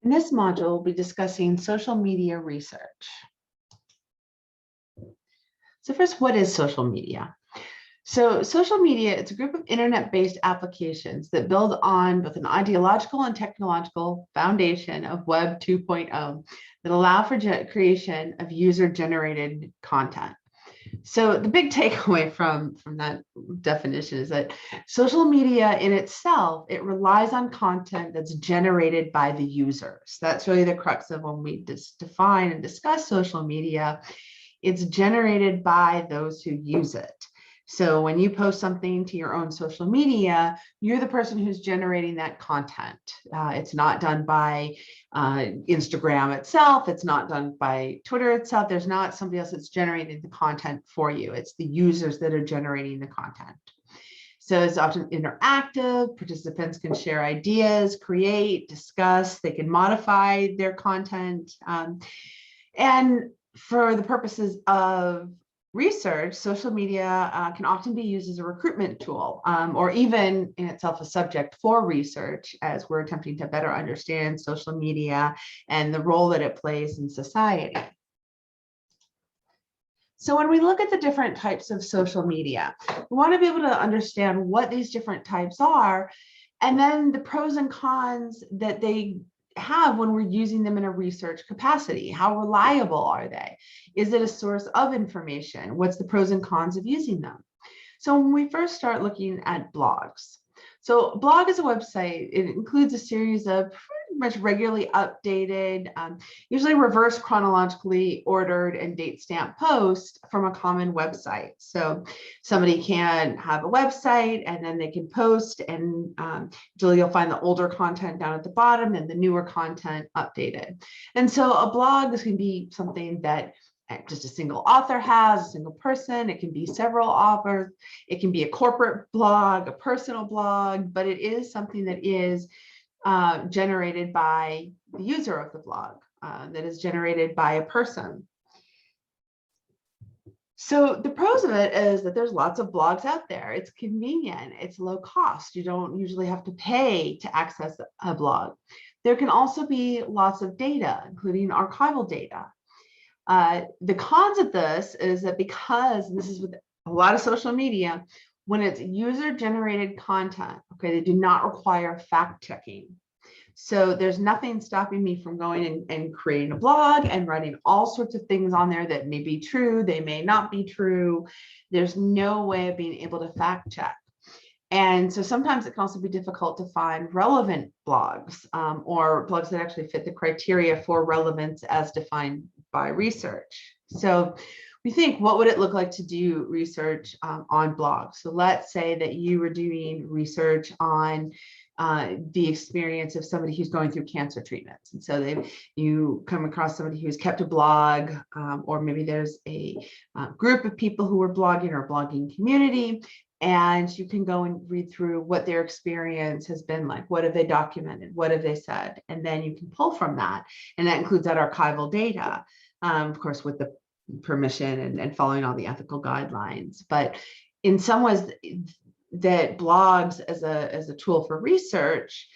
In this module, we'll be discussing social media research. So first, what is social media? So social media, it's a group of internet-based applications that build on both an ideological and technological foundation of Web 2.0 that allow for creation of user-generated content. So the big takeaway from that definition is that social media in itself, it relies on content that's generated by the users. That's really the crux of when we define and discuss social media. It's generated by those who use it. So when you post something to your own social media, you're the person who's generating that content. It's not done by Instagram itself. It's not done by Twitter itself. There's not somebody else that's generating the content for you. It's the users that are generating the content. So it's often interactive. Participants can share ideas, create, discuss. They can modify their content. And for the purposes of research, social media can often be used as a recruitment tool, or even in itself a subject for research, as we're attempting to better understand social media and the role that it plays in society. So when we look at the different types of social media, we want to be able to understand what these different types are, and then the pros and cons that they have when we're using them in a research capacity. How reliable are they? Is it a source of information? What's the pros and cons of using them? So when we first start looking at blogs, so a blog is a website. It includes a series of pretty much regularly updated, usually reverse chronologically ordered and date stamp posts from a common website. So somebody can have a website and then they can post, and usually you'll find the older content down at the bottom and the newer content updated. And so a blog, this can be something that just a single author has, a single person. It can be several authors. It can be a corporate blog, a personal blog, but it is something that is generated by the user of the blog, that is generated by a person. So the pros of it is that there's lots of blogs out there. It's convenient, it's low cost. You don't usually have to pay to access a blog. There can also be lots of data, including archival data. The cons of this is that because, and this is with a lot of social media, when it's user-generated content, okay, they do not require fact-checking. So there's nothing stopping me from going and creating a blog and writing all sorts of things on there that may be true, they may not be true. There's no way of being able to fact-check. And so sometimes it can also be difficult to find relevant blogs, or blogs that actually fit the criteria for relevance as defined by research. So we think, what would it look like to do research on blogs? So let's say that you were doing research on the experience of somebody who's going through cancer treatments. And so you come across somebody who's kept a blog, or maybe there's a group of people who are blogging or a blogging community. And you can go and read through what their experience has been like. What have they documented? What have they said? And then you can pull from that. And that includes that archival data, of course, with the permission and following all the ethical guidelines. But in some ways, that blogs as a tool for research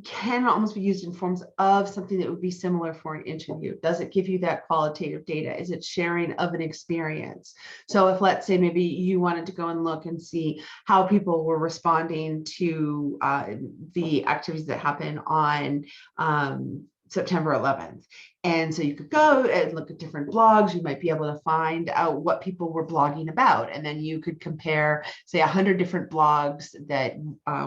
can almost be used in forms of something that would be similar for an interview. Does it give you that qualitative data? Is it sharing of an experience? So if, let's say, maybe you wanted to go and look and see how people were responding to the activities that happen on September 11th. And so you could go and look at different blogs. You might be able to find out what people were blogging about. And then you could compare, say, 100 different blogs that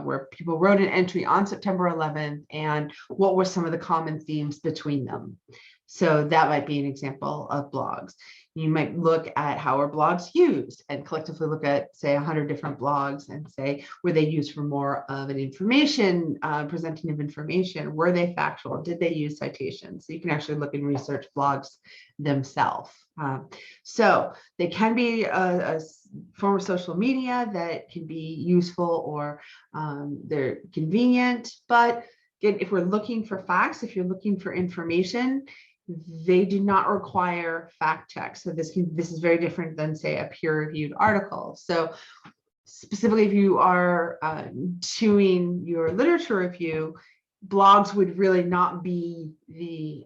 where people wrote an entry on September 11th, and what were some of the common themes between them. So that might be an example of blogs. You might look at how are blogs used and collectively look at, say, 100 different blogs and say, were they used for more of an information, presenting of information? Were they factual? Did they use citations? So you can actually look and research blogs themselves. So they can be a form of social media that can be useful, or they're convenient. But again, if we're looking for facts, if you're looking for information, they do not require fact checks. So this is very different than, say, a peer-reviewed article. So specifically, if you are doing your literature review, blogs would really not be the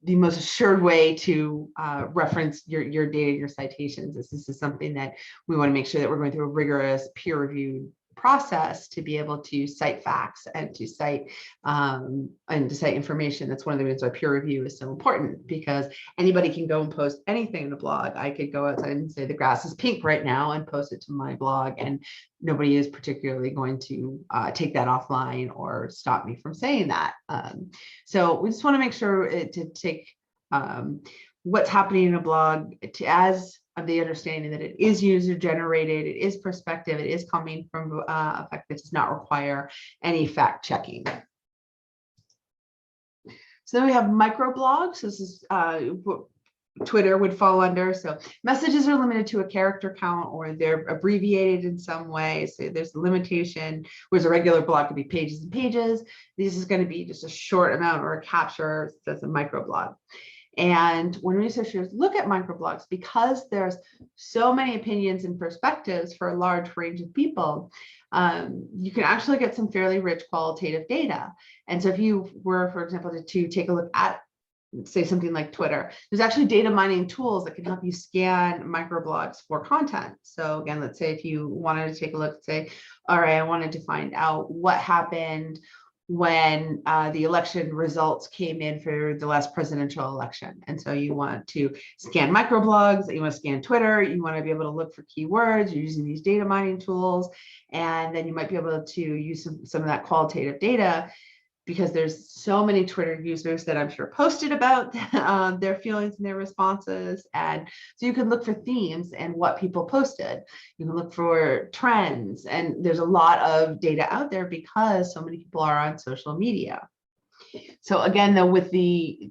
most assured way to reference your data, your citations. This is something that we want to make sure that we're going through a rigorous peer-reviewed process to be able to cite facts and to cite information. That's one of the reasons why peer review is so important, because anybody can go and post anything in a blog. I could go outside and say the grass is pink right now and post it to my blog, and nobody is particularly going to take that offline or stop me from saying that. So we just want to make sure to take what's happening in a blog as the understanding that it is user generated, it is perspective, it is coming from a fact that does not require any fact checking. So then we have microblogs. This is what Twitter would fall under. So messages are limited to a character count, or they're abbreviated in some way. So there's a limitation, whereas a regular blog could be pages and pages. This is going to be just a short amount or a capture. That's a microblog. And when researchers look at microblogs, because there's so many opinions and perspectives for a large range of people, you can actually get some fairly rich qualitative data. And so if you were, for example, to take a look at, say, something like Twitter, there's actually data mining tools that can help you scan microblogs for content. So again, let's say if you wanted to take a look, say, all right, I wanted to find out what happened when the election results came in for the last presidential election. And so you want to scan microblogs, you want to scan Twitter, you want to be able to look for keywords, you're using these data mining tools, and then you might be able to use some of that qualitative data, because there's so many Twitter users that I'm sure posted about their feelings and their responses. And so you can look for themes and what people posted. You can look for trends, and there's a lot of data out there because so many people are on social media. So again, though, with the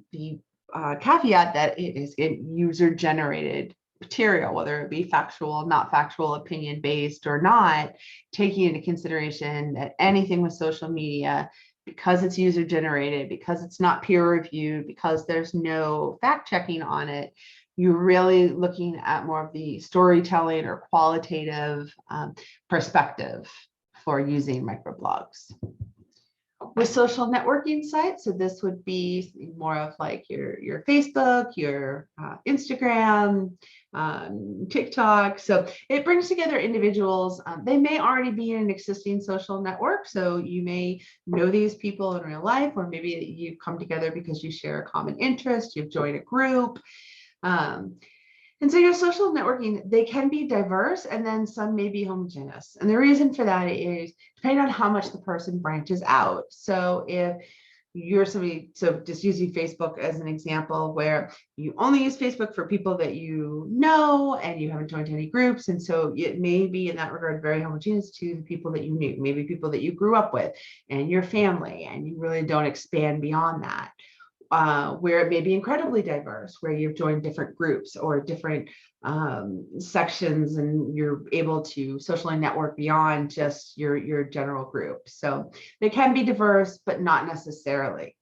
caveat that it is user generated material, whether it be factual, not factual, opinion based or not, taking into consideration that anything with social media, because it's user generated, because it's not peer reviewed, because there's no fact checking on it, you're really looking at more of the storytelling or qualitative perspective for using microblogs. With social networking sites, so this would be more of like your Facebook, your Instagram, TikTok. So it brings together individuals. They may already be in an existing social network, so you may know these people in real life, or maybe you come together because you share a common interest, you've joined a group. And so your social networking, they can be diverse, and then some may be homogeneous. And the reason for that is depending on how much the person branches out. So if you're somebody, so just using Facebook as an example, where you only use Facebook for people that you know and you haven't joined any groups, and so it may be in that regard very homogeneous to the people that you knew, maybe people that you grew up with and your family, and you really don't expand beyond that. Where it may be incredibly diverse, where you've joined different groups or different sections, and you're able to socially network beyond just your general group. So they can be diverse, but not necessarily.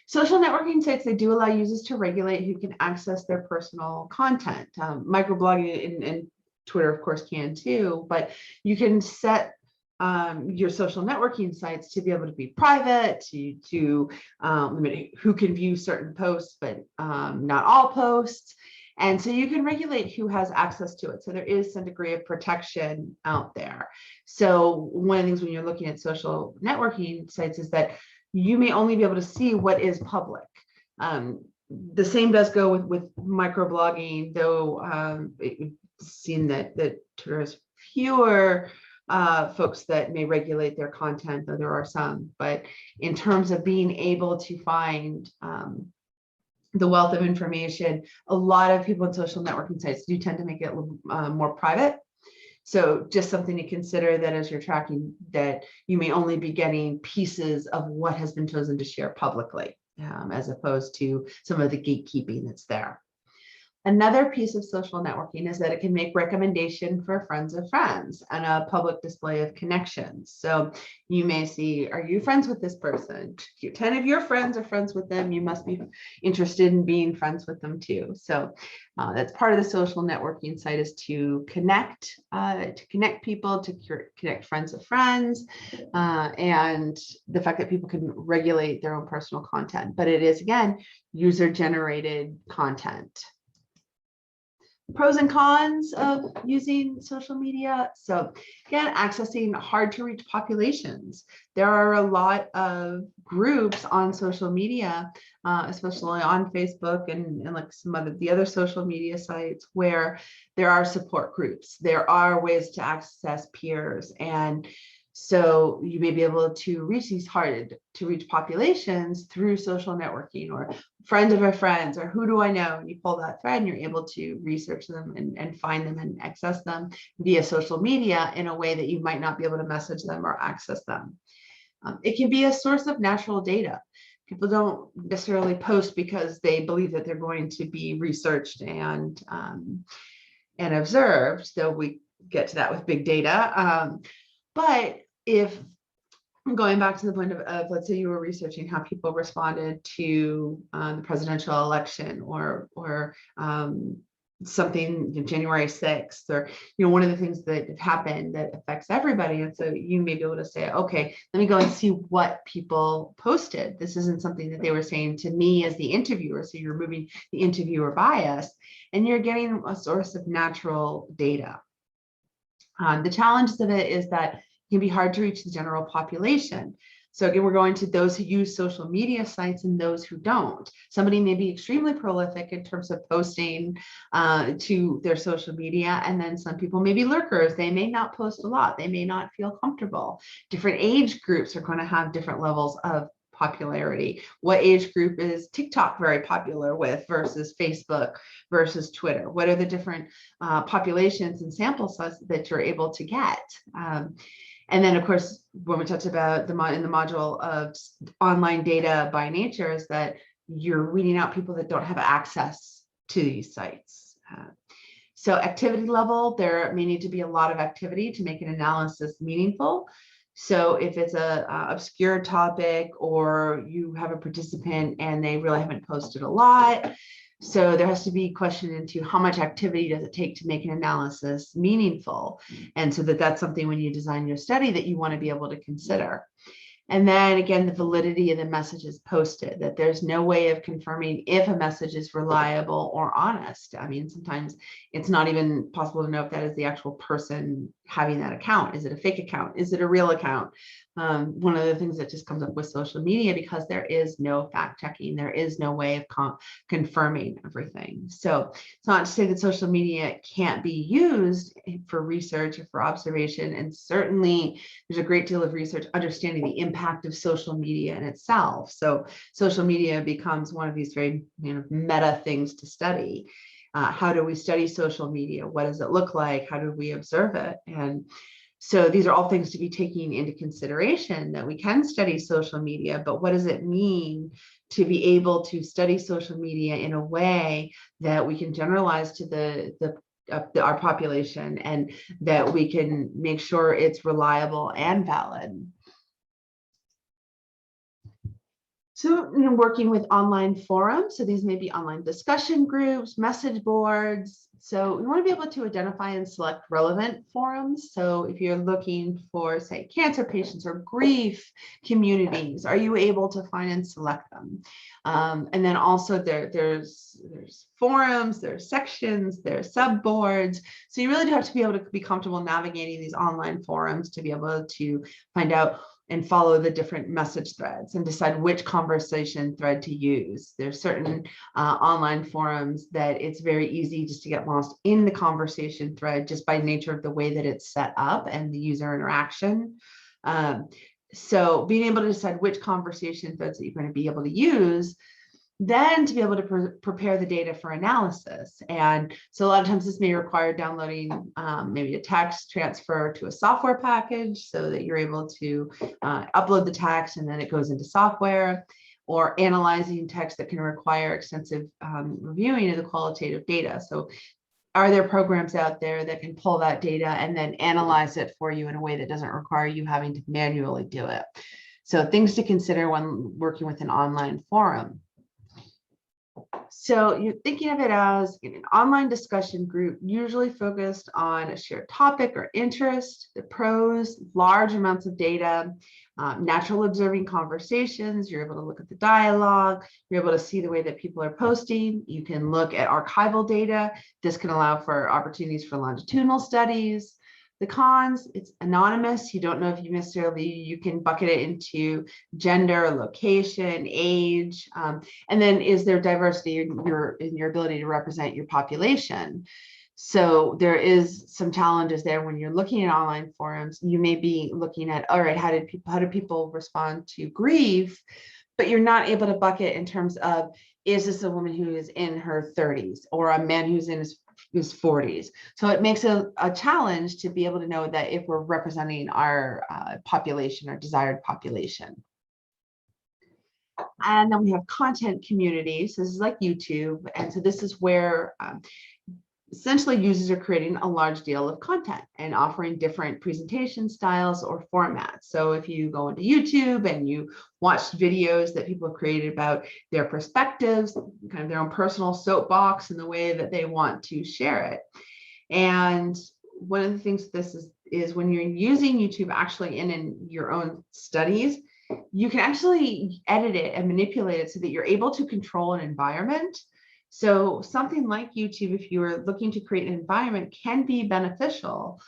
Social networking sites, they do allow users to regulate who can access their personal content. Microblogging and Twitter, of course, can too, but you can set your social networking sites to be able to be private, to limit who can view certain posts, but not all posts. And so you can regulate who has access to it. So there is some degree of protection out there. So one of the things when you're looking at social networking sites is that you may only be able to see what is public. The same does go with microblogging, though it's seen that Twitter has fewer folks that may regulate their content, though there are some. But in terms of being able to find the wealth of information, a lot of people in social networking sites do tend to make it a little more private. So just something to consider, that as you're tracking, that you may only be getting pieces of what has been chosen to share publicly, as opposed to some of the gatekeeping that's there. Another piece of social networking is that it can make recommendation for friends of friends and a public display of connections. So you may see, are you friends with this person? 10 of your friends are friends with them. You must be interested in being friends with them too. So that's part of the social networking site, is to connect people, to connect friends of friends, and the fact that people can regulate their own personal content. But it is, again, user-generated content. Pros and cons of using social media. So again, accessing hard to reach populations. There are a lot of groups on social media, especially on Facebook and like some of the other social media sites, where there are support groups. There are ways to access peers, and so you may be able to reach these hard to reach populations through social networking, or friends of our friends, or who do I know? And you pull that thread and you're able to research them and find them and access them via social media in a way that you might not be able to message them or access them. It can be a source of natural data. People don't necessarily post because they believe that they're going to be researched and observed, though we get to that with big data. But if going back to the point of, let's say you were researching how people responded to the presidential election, or something, January 6th, or one of the things that have happened that affects everybody, and so you may be able to say, okay, let me go and see what people posted. This isn't something that they were saying to me as the interviewer, so you're removing the interviewer bias, and you're getting a source of natural data. The challenges of it is that it can be hard to reach the general population. So again, we're going to those who use social media sites and those who don't. Somebody may be extremely prolific in terms of posting to their social media, and then some people may be lurkers. They may not post a lot. They may not feel comfortable. Different age groups are going to have different levels of popularity. What age group is TikTok very popular with versus Facebook versus Twitter? What are the different populations and sample sizes that you're able to get? And then, of course, when we talked about in the module of online data by nature, is that you're weeding out people that don't have access to these sites. So activity level, there may need to be a lot of activity to make an analysis meaningful. So if it's a obscure topic, or you have a participant and they really haven't posted a lot, so there has to be question into how much activity does it take to make an analysis meaningful. And so that's something when you design your study that you want to be able to consider. And then again, the validity of the messages posted, that there's no way of confirming if a message is reliable or honest. I mean, sometimes it's not even possible to know if that is the actual person having that account. Is it a fake account? Is it a real account? One of the things that just comes up with social media, because there is no fact checking, there is no way of confirming everything. So it's not to say that social media can't be used for research or for observation, and certainly there's a great deal of research understanding the impact of social media in itself. So social media becomes one of these very meta things to study. How do we study social media? What does it look like? How do we observe it? And so these are all things to be taking into consideration, that we can study social media, but what does it mean to be able to study social media in a way that we can generalize to our population, and that we can make sure it's reliable and valid. So, working with online forums, so these may be online discussion groups, message boards. So we want to be able to identify and select relevant forums. So if you're looking for, say, cancer patients or grief communities, are you able to find and select them? And then also there's forums, there's sections, there's subboards. So you really do have to be able to be comfortable navigating these online forums to be able to find out and follow the different message threads and decide which conversation thread to use. There's certain online forums that it's very easy just to get lost in the conversation thread, just by nature of the way that it's set up and the user interaction. So being able to decide which conversation threads that you're going to be able to use, then to be able to prepare the data for analysis. And so a lot of times this may require downloading maybe a text transfer to a software package, so that you're able to upload the text and then it goes into software. or analyzing text that can require extensive reviewing of the qualitative data. So are there programs out there that can pull that data and then analyze it for you in a way that doesn't require you having to manually do it? So things to consider when working with an online forum. So you're thinking of it as an online discussion group, usually focused on a shared topic or interest, the pros, large amounts of data, natural observing conversations. You're able to look at the dialogue. You're able to see the way that people are posting. You can look at archival data. This can allow for opportunities for longitudinal studies. The cons, it's anonymous. You don't know if you can bucket it into gender, location, age, and then is there diversity in your ability to represent your population? So there is some challenges there when you're looking at online forums. You may be looking at, all right, how do people respond to grief? But you're not able to bucket in terms of, is this a woman who is in her 30s or a man who's in his 40s? So it makes a challenge to be able to know that if we're representing our population, our desired population. And then we have content communities. This is like YouTube. And so this is where essentially users are creating a large deal of content and offering different presentation styles or formats. So if you go into YouTube and you watch videos that people have created about their perspectives, kind of their own personal soapbox and the way that they want to share it. And one of the things this is when you're using YouTube actually in your own studies, you can actually edit it and manipulate it so that you're able to control an environment. So something like YouTube, if you are looking to create an environment, can be beneficial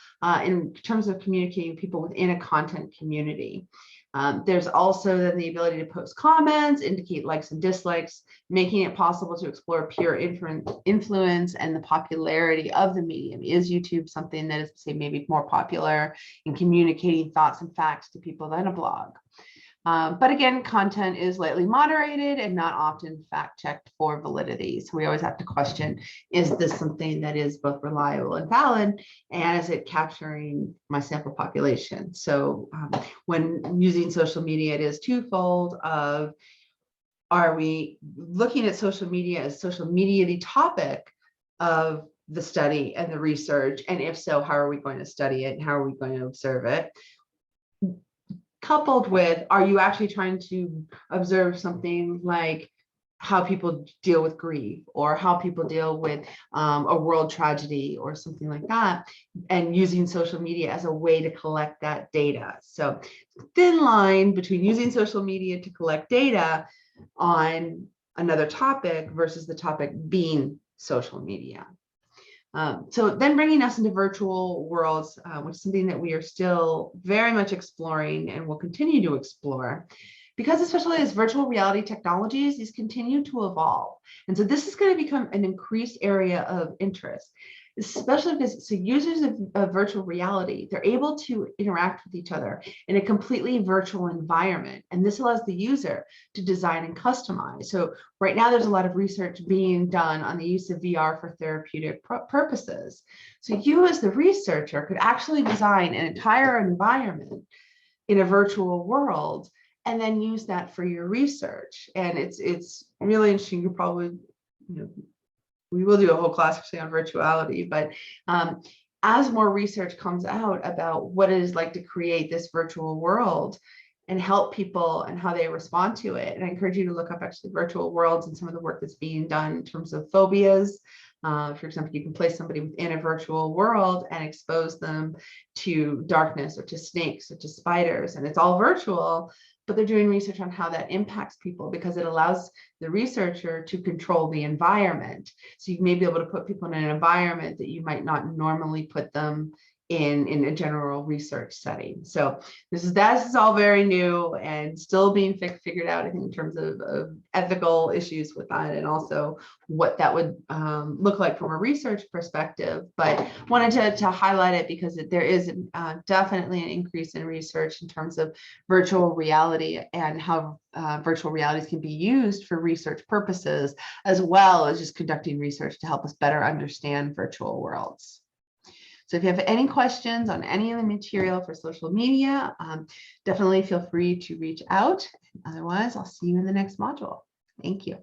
in terms of communicating with people within a content community. There's also then the ability to post comments, indicate likes and dislikes, making it possible to explore peer influence and the popularity of the medium. Is YouTube something that is, say, maybe more popular in communicating thoughts and facts to people than a blog? But again, content is lightly moderated and not often fact-checked for validity. So we always have to question, is this something that is both reliable and valid? And is it capturing my sample population? So when using social media, it is twofold of, are we looking at social media as social media the topic of the study and the research? And if so, how are we going to study it? And how are we going to observe it? Coupled with, are you actually trying to observe something like how people deal with grief or how people deal with a world tragedy or something like that, and using social media as a way to collect that data? So thin line between using social media to collect data on another topic versus the topic being social media. So then bringing us into virtual worlds, which is something that we are still very much exploring and will continue to explore, because especially as virtual reality technologies, these continue to evolve. And so this is going to become an increased area of interest, especially because so users of virtual reality, they're able to interact with each other in a completely virtual environment. And this allows the user to design and customize. So right now there's a lot of research being done on the use of VR for therapeutic purposes. So you as the researcher could actually design an entire environment in a virtual world and then use that for your research. And it's really interesting. You probably, we will do a whole class actually on virtuality, but as more research comes out about what it is like to create this virtual world and help people and how they respond to it. And I encourage you to look up actually virtual worlds and some of the work that's being done in terms of phobias. For example, you can place somebody within a virtual world and expose them to darkness or to snakes or to spiders, and it's all virtual, but they're doing research on how that impacts people because it allows the researcher to control the environment. So you may be able to put people in an environment that you might not normally put them in a general research setting. So this is all very new and still being figured out, I think, in terms of ethical issues with that, and also what that would look like from a research perspective. But wanted to highlight it because there is definitely an increase in research in terms of virtual reality and how virtual realities can be used for research purposes, as well as just conducting research to help us better understand virtual worlds. So if you have any questions on any of the material for social media, definitely feel free to reach out. Otherwise, I'll see you in the next module. Thank you.